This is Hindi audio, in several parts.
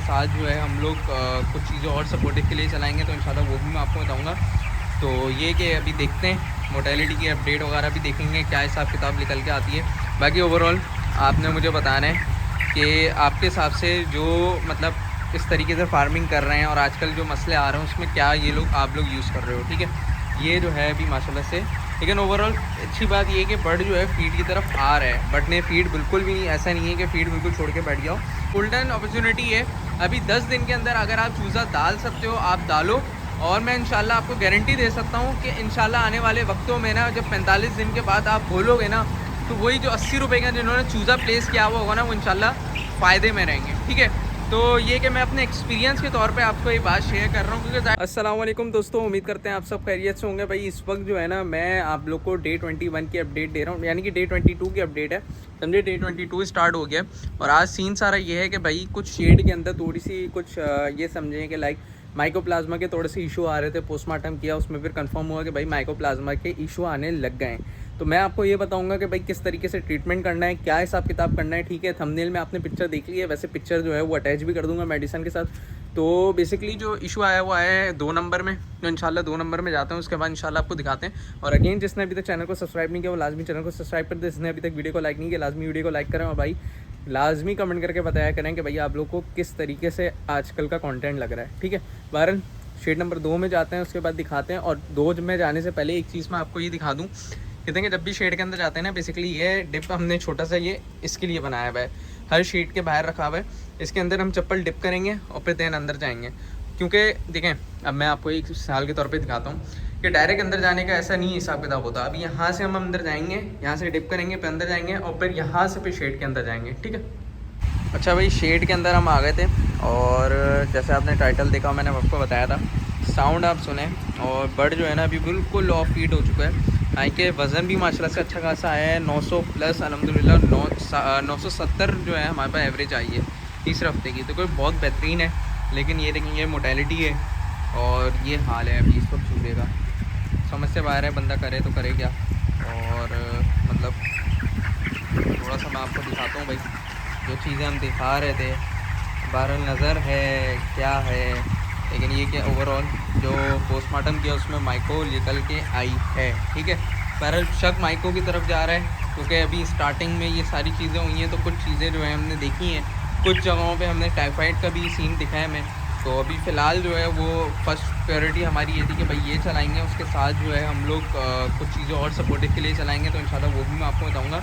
साथ जो है हम लोग कुछ चीज़ें और सपोर्टिव के लिए चलाएँगे, तो इंशाल्लाह वो भी मैं आपको बताऊँगा। तो ये कि अभी देखते हैं मोर्टेलिटी की अपडेट वगैरह भी देखेंगे, क्या हिसाब किताब निकल के आती है। बाकी ओवरऑल आपने मुझे बताना है कि आपके हिसाब से जो मतलब इस तरीके से फार्मिंग कर रहे हैं और आजकल जो मसले आ रहे हैं उसमें क्या ये लोग आप लोग यूज़ कर रहे हो, ठीक है। ये जो है अभी माशाल्लाह से, लेकिन ओवरऑल अच्छी बात ये है कि बर्ड जो है फीड की तरफ आ रहा है, बट ने फीड बिल्कुल भी नहीं, ऐसा नहीं है कि फीड बिल्कुल छोड़ के बैठ जाओ। गोल्डन अपॉर्चुनिटी है, अभी 10 दिन के अंदर अगर आप चूज़ा डाल सकते हो आप डालो, और मैं इंशाल्लाह आपको गारंटी दे सकता हूँ कि इंशाल्लाह आने वाले वक्तों में ना, जब 45 दिन के बाद आप बोलोगे ना, तो वही जो 80 रुपये का जिन्होंने चूज़ा प्लेस किया हुआ होगा ना, वो इंशाल्लाह फ़ायदे में रहेंगे, ठीक है। तो ये कि मैं अपने एक्सपीरियंस के तौर पे आपको ये बात शेयर कर रहा हूँ, क्योंकि अस्सलाम वालेकुम दोस्तों, उम्मीद करते हैं आप सब खैरियत से होंगे। भाई इस वक्त जो है ना, मैं आप लोग को डे 21 की अपडेट दे रहा हूँ, यानी कि डे 22 की अपडेट है, समझे। डे 22 स्टार्ट हो गया और आज सीन सारा ये है कि भाई कुछ शेड के अंदर थोड़ी सी कुछ ये समझें कि लाइक माइकोप्लाज्मा के थोड़े से इशू आ रहे थे। पोस्टमार्टम किया, उसमें फिर कंफर्म हुआ कि भाई माइकोप्लाज्मा के इशू आने लग गए हैं। तो मैं आपको ये बताऊंगा कि भाई किस तरीके से ट्रीटमेंट करना है, क्या हिसाब किताब करना है, ठीक है। थंबनेल में आपने पिक्चर देख ली है, वैसे पिक्चर जो है वो अटैच भी कर दूंगा मेडिसिन के साथ। तो बेसिकली जो इशू आया वो आया है 2 नंबर में, तो इंशाल्लाह 2 नंबर में जाते हैं, उसके बाद इंशाल्लाह आपको दिखाते हैं। और अगेन जिसने अभी तक चैनल को सब्सक्राइब नहीं किया वो लाजमी चैनल को सब्सक्राइब कर दे, जिसने अभी तक वीडियो को लाइक नहीं किया लाजमी वीडियो को लाइक करें, और भाई लाजमी कमेंट करके बताया करें कि भाई आप लोग को किस तरीके से आजकल का कंटेंट लग रहा है, ठीक है। बहरहाल शेड नंबर 2 में जाते हैं, उसके बाद दिखाते हैं। और 2 में जाने से पहले एक चीज़ मैं आपको ये दिखा दूँ, कहते हैं कि जब भी शेड के अंदर जाते हैं ना, बेसिकली ये डिप हमने छोटा सा ये इसके लिए बनाया हुआ है, हर शीट के बाहर रखा हुआ है। इसके अंदर हम चप्पल डिप करेंगे और फिर देन अंदर जाएंगे, क्योंकि देखें अब मैं आपको एक साल के तौर पे दिखाता हूँ कि डायरेक्ट अंदर जाने का ऐसा नहीं हिसाब किताब होता। अभी यहाँ से हम अंदर जाएंगे, यहाँ से डिप करेंगे, फिर अंदर जाएंगे और फिर यहाँ से फिर शेड के अंदर जाएंगे, ठीक है। अच्छा भाई शेड के अंदर हम आ गए थे, और जैसे आपने टाइटल देखा, मैंने आपको बताया था, साउंड आप सुने। और बर्ड जो है ना अभी बिल्कुल ऑफ फीट हो चुका है। आई के वज़न भी माशाल्लाह से अच्छा खासा आया है, 900 प्लस अल्हम्दुलिल्लाह। 970 जो है हमारे पास एवरेज आई है तीसरे हफ्ते की, तो कोई बहुत बेहतरीन है। लेकिन ये देखें, ये मोर्टेलिटी है और ये हाल है अभी इस वक्त चूल्हे का, समझ से बाहर है, बंदा करे तो करे क्या। और मतलब थोड़ा सा मैं आपको दिखाता हूँ भाई, जो चीज़ें हम दिखा रहे थे, बहरहाल नज़र है क्या है, लेकिन ये कि ओवरऑल जो पोस्टमार्टम किया उसमें माइको निकल के आई है, ठीक है। बहरहाल शक माइको की तरफ जा रहा है, क्योंकि अभी स्टार्टिंग में ये सारी चीज़ें हुई हैं, तो कुछ चीज़ें जो है हमने देखी हैं, कुछ जगहों पे हमने टाइफाइड का भी सीन दिखा है हमें। तो अभी फ़िलहाल जो है वो फर्स्ट प्रायोरिटी हमारी ये थी कि भाई ये चलाएँगे, उसके साथ जो है हम लोग कुछ चीज़ें और सपोर्टिव के लिए चलाएँगे, तो इंशाल्लाह वो भी मैं आपको बताऊँगा।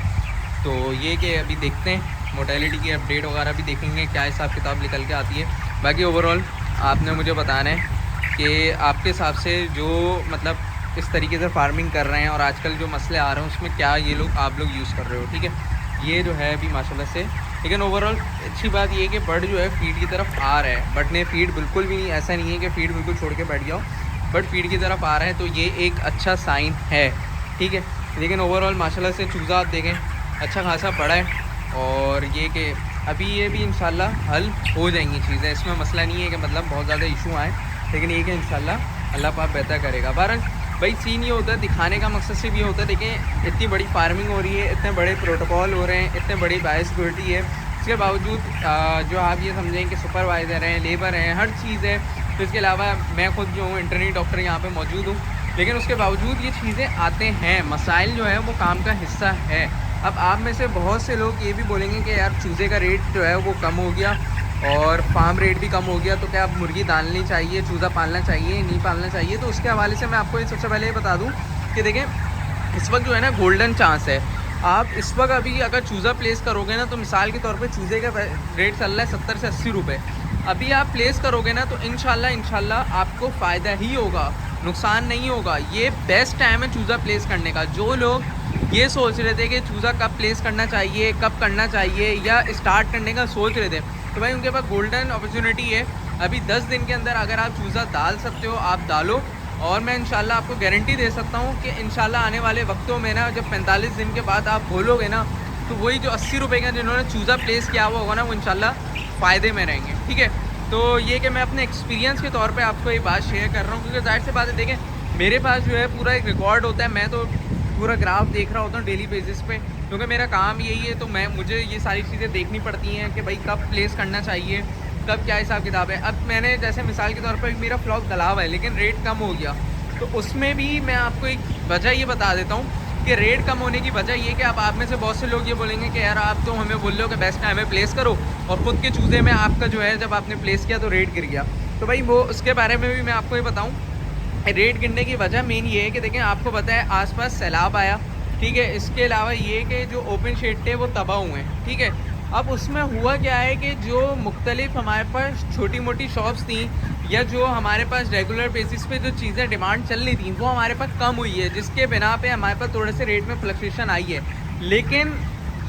तो ये कि अभी देखते हैं मोर्टेलिटी की अपडेट वगैरह भी देखेंगे, क्या हिसाब किताब निकल के आती है। बाकी ओवरऑल आपने मुझे बताना है कि आपके हिसाब से जो मतलब इस तरीके से फार्मिंग कर रहे हैं और आजकल जो मसले आ रहे हैं उसमें क्या ये लोग आप लोग यूज़ कर रहे हो, ठीक है। ये जो है अभी माशाल्लाह से, लेकिन ओवरऑल अच्छी बात ये है कि बर्ड जो है फीड की तरफ आ रहा है, बट ने फीड बिल्कुल भी नहीं, ऐसा नहीं है कि फ़ीड बिल्कुल छोड़ के बैठ जाओ, बट फीड की तरफ आ रहा है, तो ये एक अच्छा साइन है, ठीक है। लेकिन ओवरऑल माशाल्लाह से चूज़ा आप देखें अच्छा खासा बड़ा है, और ये कि अभी ये भी इंशाल्लाह हल हो जाएंगी चीज़ें, इसमें मसला नहीं है कि मतलब बहुत ज़्यादा इशू आए, लेकिन ये कि इंशाल्लाह अल्लाह पाक बेहतर करेगा। बहरहाल भाई सीन ये होता है, दिखाने का मकसद सिर्फ ये होता है, देखें इतनी बड़ी फार्मिंग हो रही है, इतने बड़े प्रोटोकॉल हो रहे हैं, इतने बड़ी बायोसिक्योरिटी है, इसके बावजूद जो आप ये समझें कि सुपरवाइज़र हैं, लेबर हैं, हर चीज़ है। तो इसके अलावा मैं खुद जो हूँ इंटरनी डॉक्टर यहाँ पर मौजूद हूँ, लेकिन उसके बावजूद ये चीज़ें आते हैं, मसाइल जो है वो काम का हिस्सा है। अब आप में से बहुत से लोग ये भी बोलेंगे कि यार चूज़े का रेट जो है वो कम हो गया और फार्म रेट भी कम हो गया, तो क्या अब मुर्गी डालनी चाहिए, चूज़ा पालना चाहिए, नहीं पालना चाहिए। तो उसके हवाले से मैं आपको ये सबसे पहले ये बता दूं कि देखें इस वक्त जो है ना गोल्डन चांस है। आप इस वक्त अभी अगर चूज़ा प्लेस करोगे ना, तो मिसाल के तौर पे चूज़े का रेट चल रहा है 70 से 80 रुपये। अभी आप प्लेस करोगे ना, तो इंशाल्लाह आपको फ़ायदा ही होगा, नुकसान नहीं होगा। ये बेस्ट टाइम है चूज़ा प्लेस करने का। जो लोग ये सोच रहे थे कि चूज़ा कब प्लेस करना चाहिए, कब करना चाहिए, या स्टार्ट करने का सोच रहे थे, तो भाई उनके पास गोल्डन अपॉर्चुनिटी है। अभी 10 दिन के अंदर अगर आप चूज़ा डाल सकते हो आप डालो, और मैं इंशाल्लाह आपको गारंटी दे सकता हूँ कि इंशाल्लाह आने वाले वक्तों में ना, जब 45 दिन के बाद आप बोलोगे ना, तो वही जो 80 रुपये का जिन्होंने चूज़ा प्लेस किया हुआ होगा ना, वो इंशाल्लाह फ़ायदे में रहेंगे, ठीक है। तो ये कि मैं अपने एक्सपीरियंस के तौर पे आपको ये बात शेयर कर रहा हूँ, क्योंकि जाहिर सी बात है, देखें मेरे पास जो है पूरा एक रिकॉर्ड होता है, मैं तो पूरा ग्राफ देख रहा होता हूँ डेली बेसिस पे, क्योंकि मेरा काम यही है। तो मुझे ये सारी चीज़ें देखनी पड़ती हैं कि भाई कब प्लेस करना चाहिए, कब क्या हिसाब किताब है। अब मैंने जैसे मिसाल के तौर पर मेरा फ्लॉक डला हुआ है लेकिन रेट कम हो गया, तो उसमें भी मैं आपको एक वजह ये बता देता हूँ कि रेट कम होने की वजह ये कि अब आप में से बहुत से लोग ये बोलेंगे कि यार आप तो हमें बोल रहे हो कि बेस्ट टाइम में प्लेस करो, और ख़ुद के चूज़े में आपका जो है जब आपने प्लेस किया तो रेट गिर गया। तो भाई वो उसके बारे में भी मैं आपको ये बताऊँ, रेट गिरने की वजह मेन ये है कि देखें आपको पता है आसपास सैलाब आया, ठीक है। इसके अलावा ये कि जो ओपन शेड थे वो तबाह हुए हैं, ठीक है। अब उसमें हुआ क्या है कि जो मुख्तलिफ हमारे पास छोटी मोटी शॉप्स थी या जो हमारे पास रेगुलर बेसिस पे जो चीज़ें डिमांड चल रही थी वो हमारे पास कम हुई है, जिसके बिना पे हमारे पास थोड़े से रेट में फ्लक्चुएशन आई है। लेकिन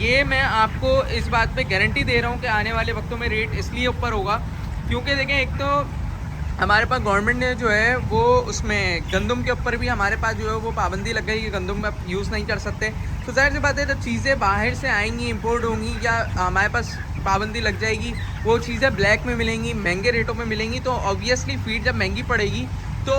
ये मैं आपको इस बात पे गारंटी दे रहा हूँ कि आने वाले वक्तों में रेट इसलिए ऊपर होगा क्योंकि देखें एक तो हमारे पास गवर्नमेंट ने जो है वो उसमें गंदम के ऊपर भी हमारे पास जो है वो पाबंदी लग गई कि गंदम में आप यूज़ नहीं कर सकते। तो जाहिर सी बात है जब चीज़ें बाहर से आएंगी इंपोर्ट होंगी या हमारे पास पाबंदी लग जाएगी, वो चीज़ें ब्लैक में मिलेंगी, महंगे रेटों में मिलेंगी, तो ऑब्वियसली फीड जब महंगी पड़ेगी तो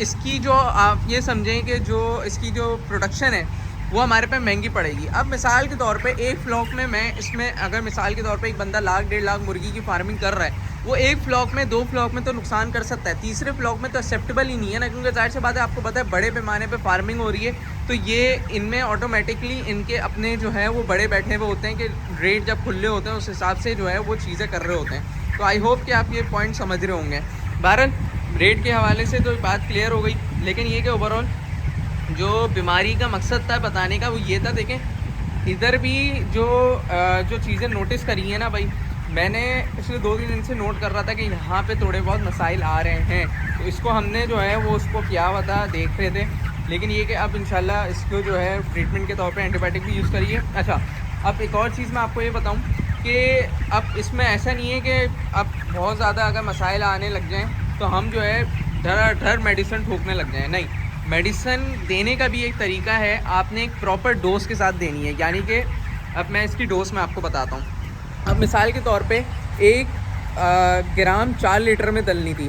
इसकी जो आप ये समझें कि जो इसकी जो प्रोडक्शन है वो हमारे पे महंगी पड़ेगी। अब मिसाल के तौर पे एक फ्लॉक में मैं इसमें अगर मिसाल के तौर पे एक बंदा 1,00,000-1.5 लाख मुर्गी की फार्मिंग कर रहा है, वो एक फ्लॉक में 2 फ्लॉक में तो नुकसान कर सकता है, तीसरे फ्लॉक में तो एक्सेप्टेबल ही नहीं है ना, क्योंकि जाहिर सी बात है आपको पता है बड़े पैमाने पे फार्मिंग हो रही है, तो ये इनमें ऑटोमेटिकली इनके अपने जो है वो बड़े बैठे हुए होते हैं कि रेट जब खुले होते हैं उस हिसाब से जो है वो चीज़ें कर रहे होते हैं। तो आई होप कि आप ये पॉइंट समझ रहे होंगे। बहरहाल रेट के हवाले से तो बात क्लियर हो गई, लेकिन ये कि ओवरऑल जो बीमारी का मकसद था बताने का वो ये था, देखें इधर भी जो चीज़ें नोटिस करी है ना भाई, मैंने पिछले 2-3 दिन से नोट कर रहा था कि यहाँ पे थोड़े बहुत मसाइल आ रहे हैं, तो इसको हमने जो है वो उसको किया हुआ था, देख रहे थे। लेकिन ये कि अब इंशाल्लाह इसको जो है ट्रीटमेंट के तौर पे एंटीबायोटिक भी यूज़ करिए। अच्छा, अब एक और चीज़ मैं आपको ये बताऊँ कि अब इसमें ऐसा नहीं है कि अब बहुत ज़्यादा अगर मसाइल आने लग जाएँ तो हम जो है धर मेडिसिन ठोकने लग जाएँ, नहीं। मेडिसिन देने का भी एक तरीका है, आपने एक प्रॉपर डोज के साथ देनी है, यानी कि अब मैं इसकी डोज में आपको बताता हूँ। अब मिसाल के तौर पे 1 ग्राम 4 लीटर में डलनी थी,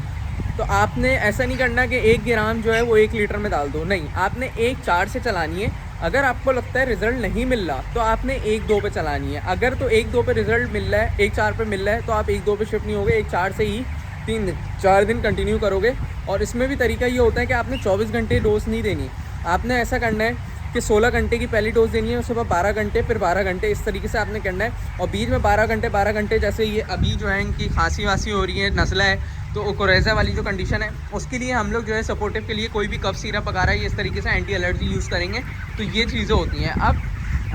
तो आपने ऐसा नहीं करना कि 1 ग्राम जो है वो 1 लीटर में डाल दो, नहीं, आपने 1-4 से चलानी है। अगर आपको लगता है रिज़ल्ट नहीं मिल रहा तो आपने 1-2 पे चलानी है। अगर तो 1-2 पे रिज़ल्ट मिल रहा है, 1-4 पे मिल रहा है तो आप 1-2 पे शिफ्ट नहीं होगे, 1-4 से ही 3-4 दिन कंटिन्यू करोगे। और इसमें भी तरीका ये होता है कि आपने 24 घंटे डोज नहीं देनी, आपने ऐसा करना है कि 16 घंटे की पहली डोज देनी है, उसके बाद 12 घंटे, फिर 12 घंटे, इस तरीके से आपने करना है। और बीच में 12 घंटे जैसे ये अभी जो है इनकी खांसी वासी हो रही है, नज़ला है, तो कोरेज़ा वाली जो कंडीशन है उसके लिए हम लोग जो है सपोर्टिव के लिए कोई भी कफ सिरप पका रहा है इस तरीके से एंटी एलर्जी यूज़ करेंगे, तो ये चीज़ें होती हैं। अब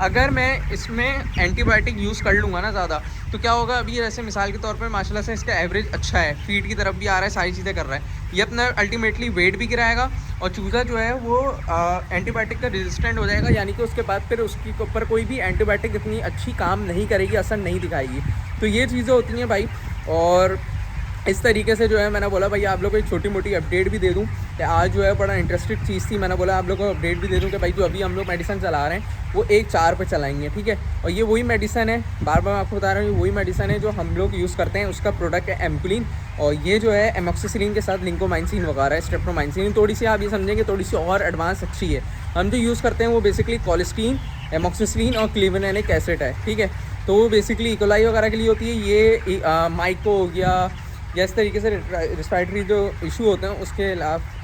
अगर मैं इसमें एंटीबायोटिक यूज़ कर लूँगा ना ज़्यादा, तो क्या होगा, अभी जैसे मिसाल के तौर पे माशाल्लाह से इसका एवरेज अच्छा है, फीड की तरफ भी आ रहा है, सारी चीज़ें कर रहा है, ये अपना अल्टीमेटली वेट भी गिराएगा और चूज़ा जो है वो एंटीबायोटिक का रेजिस्टेंट हो जाएगा, यानी कि उसके बाद फिर उसके ऊपर कोई भी एंटीबायोटिक इतनी अच्छी काम नहीं करेगी, असर नहीं दिखाएगी। तो ये चीज़ें होती हैं भाई। और इस तरीके से जो है मैंने बोला भाई आप लोग को एक छोटी मोटी अपडेट भी दे दूं कि आज जो है बड़ा इंटरेस्टेड चीज़ थी, मैंने बोला आप लोग को अपडेट भी दे दूं कि भाई जो अभी हम लोग मेडिसिन चला रहे हैं वो 1-4 पे चलाएंगे, ठीक है। और ये वही मेडिसिन है, बार बार मैं आपको बता रहा हूँ, ये वही मेडिसिन है जो हम लोग यूज़ करते हैं, उसका प्रोडक्ट है एम्पुलिन, और ये जो है एमोक्सिसिलिन के साथ लिंकोमाइसिन वगैरह है, स्ट्रेप्टोमाइसिन, थोड़ी सी आप ये समझेंगे थोड़ी सी और एडवांस अच्छी है। हम जो यूज़ करते हैं वो बेसिकली कोलेस्टीन, एमोक्सिसिलिन और क्लिवेनिक एसिड है, ठीक है। तो वो बेसिकली इकोलाई वगैरह के लिए होती है, ये माइको हो गया या इस तरीके से रेस्पिरेटरी जो इशू होते हैं उसके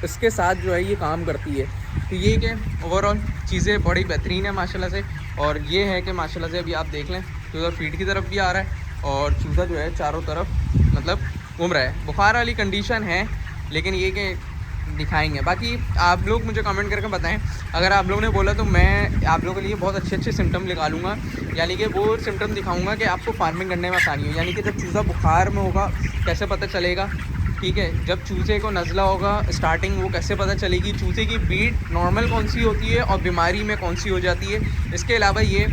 इसके साथ जो है ये काम करती है। तो ये कि ओवरऑल चीज़ें बड़ी बेहतरीन है माशाल्लाह से। और ये है कि माशाल्लाह से अभी आप देख लें चूज़ा फीड की तरफ भी आ रहा है और चूज़ा जो है चारों तरफ मतलब घूम रहा है। बुखार वाली कंडीशन है, लेकिन ये कि दिखाएंगे। बाकी आप लोग मुझे कमेंट करके बताएं, अगर आप लोगों ने बोला तो मैं आप लोगों के लिए बहुत अच्छे अच्छे सिम्टम निकालूंगा, यानी कि वो सिम्टम दिखाऊंगा कि आपको फार्मिंग करने में आसानी हो। यानी कि जब चूज़ा बुखार में होगा कैसे पता चलेगा, ठीक है, जब चूज़े को नज़ला होगा स्टार्टिंग वो कैसे पता चलेगी, चूज़े की ब्रीड नॉर्मल कौन सी होती है और बीमारी में कौन सी हो जाती है। इसके अलावा ये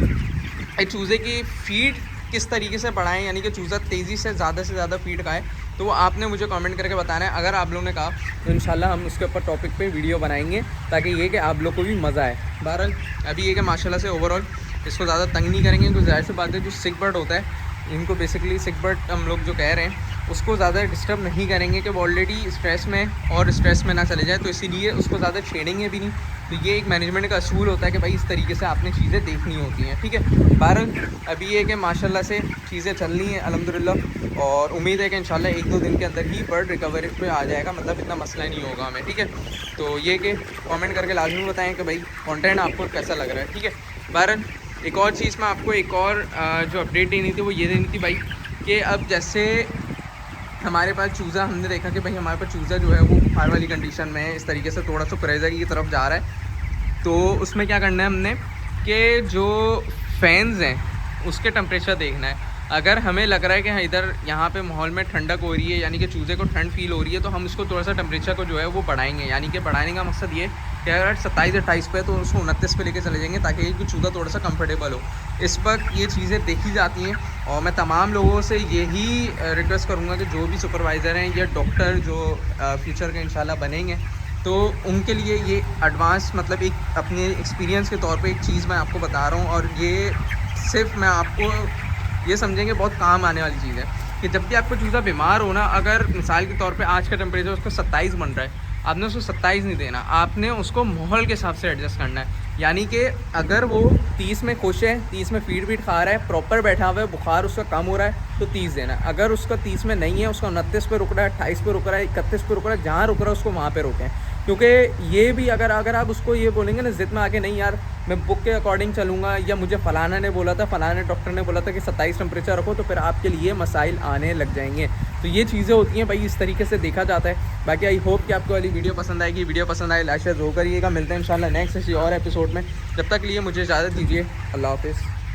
चूज़े की फ़ीड किस तरीके से बढ़ाएं, यानी कि चूज़ा तेज़ी से ज़्यादा फ़ीड खाए, तो वो आपने मुझे कमेंट करके बताना है। अगर आप लोगों ने कहा तो इंशाल्लाह हम उसके ऊपर टॉपिक पे वीडियो बनाएंगे ताकि ये कि आप लोग को भी मज़ा आए। बहरहाल अभी ये कि माशाल्लाह से ओवरऑल इसको ज़्यादा तंग नहीं करेंगे, तो ज़ाहिर सी बात है जो सिक बर्ड होता है इनको बेसिकली सिक बर्ड हम लोग जो कह रहे हैं, उसको ज़्यादा डिस्टर्ब नहीं करेंगे कि वो ऑलरेडी स्ट्रेस में और स्ट्रेस में ना चले जाए, तो इसीलिए उसको ज़्यादा छेड़ेंगे भी नहीं। तो ये एक मैनेजमेंट का असूल होता है कि भाई इस तरीके से आपने चीज़ें देखनी होती हैं, ठीक है। बहरहाल अभी ये कि माशाल्लाह से चीज़ें चल रही हैं अल्हम्दुलिल्लाह, और उम्मीद है कि इंशाल्लाह 1-2 दिन के अंदर ही बर्ड रिकवरी पे आ जाएगा, मतलब इतना मसला नहीं होगा हमें, ठीक है। तो ये कि कमेंट करके लाजमी बताएं कि भाई कंटेंट आपको कैसा लग रहा है, ठीक है। बहरहाल एक और चीज़ मैं आपको एक और जो अपडेट देनी थी वो ये देनी थी भाई कि अब जैसे हमारे पास चूज़ा, हमने देखा कि भाई हमारे पास चूज़ा जो है वो बुखार वाली कंडीशन में है, इस तरीके से थोड़ा सा प्रेजर की तरफ जा रहा है। तो उसमें क्या करना है हमने कि जो फैंस हैं उसके टेम्परेचर देखना है। अगर हमें लग रहा है कि इधर यहाँ पे माहौल में ठंडक हो रही है, यानी कि चूज़े को ठंड फील हो रही है, तो हम उसको थोड़ा सा टेम्परेचर को जो है वो बढ़ाएंगे। यानी कि बढ़ाने का मकसद ये कि अगर 27-28 पे तो उसको 29 पे लेके चले जाएंगे, ताकि चूज़ा थोड़ा सा कंफर्टेबल हो। इस वक्त ये चीज़ें देखी जाती हैं, और मैं तमाम लोगों से यही रिक्वेस्ट करूँगा कि जो भी सुपरवाइज़र हैं या डॉक्टर जो फ्यूचर के इंशाल्लाह बनेंगे, तो उनके लिए ये एडवांस, मतलब एक अपने एक्सपीरियंस के तौर पे एक चीज़ मैं आपको बता रहा हूँ, और ये सिर्फ मैं आपको ये समझेंगे बहुत काम आने वाली चीज़ है कि जब भी आपको चूज़ा बीमार हो ना, अगर मिसाल के तौर पे आज का टेम्परेचर उसका 27 बन रहा है, आपने उसको 27 नहीं देना, आपने उसको माहौल के हिसाब से एडजस्ट करना है। यानी कि अगर वो 30 में खुश है, 30 में फीड खा रहा है, प्रॉपर बैठा हुआ है, बुखार उसका कम हो रहा है, तो 30 देना है। अगर उसका 30 में नहीं है, उसका 29 पे रुक रहा है, 28 पे रुक रहा है, 31 पे रुक रहा है, जहाँ रुक रहा है उसको वहाँ पे रोकें। क्योंकि ये भी अगर आप उसको ये बोलेंगे ना ज़िद में आके, नहीं यार मैं बुक के अकॉर्डिंग चलूँगा, या मुझे फ़लाना ने बोला था, फ़लाने डॉक्टर ने बोला था कि 27 टेम्परेचर रखो, तो फिर आपके लिए मसाइल आने लग जाएंगे। तो ये चीज़ें होती हैं भाई, इस तरीके से देखा जाता है। बाकी आई होप कि आपको वाली वीडियो पसंद आएगी। वीडियो पसंद आए लाइक शेयर ज़रूर करिएगा। मिलते हैं इंशाल्लाह नेक्स्ट किसी और एपिसोड में। जब तक लिए मुझे इजाज़त दीजिए। अल्लाह हाफ़िज़।